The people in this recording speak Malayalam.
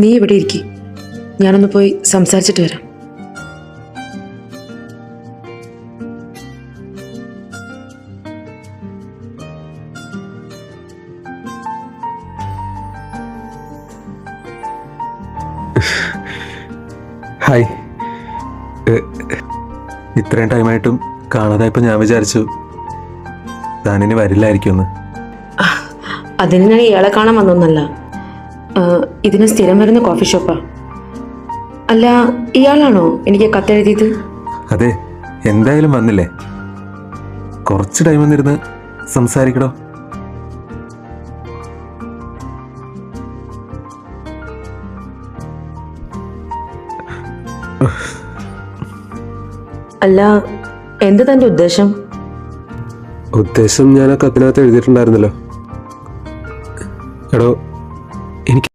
നീ ഇവിടെ ഇരിക്കി, ഞാനൊന്ന് പോയി സംസാരിച്ചിട്ട് വരാം. ഹായ്. ഇത്രയും ടൈമായിട്ടും കാണാതായപ്പോൾ ഞാൻ വിചാരിച്ചു താനിനി വരില്ലായിരിക്കുമെന്ന്. അതിന് ഞാൻ ഇയാളെ കാണാൻ വന്നൊന്നല്ല. ഇതിന് സ്ഥിരം വരുന്ന കോഫി ഷോപ്പാ. അല്ല, ഇയാളാണോ എനിക്ക് കത്തെഴുതിയത്? അതെ, എന്തായാലും വന്നില്ലേ, കുറച്ച് ടൈം വന്നിരുന്ന് സംസാരിക്കടോ. അല്ല, എന്ത് തൻ്റെ ഉദ്ദേശം? ഉദ്ദേശം ഞാൻ ആ കത്തിനകത്ത് എഴുതിയിട്ടുണ്ടായിരുന്നല്ലോ. എടോ, എനിക്ക്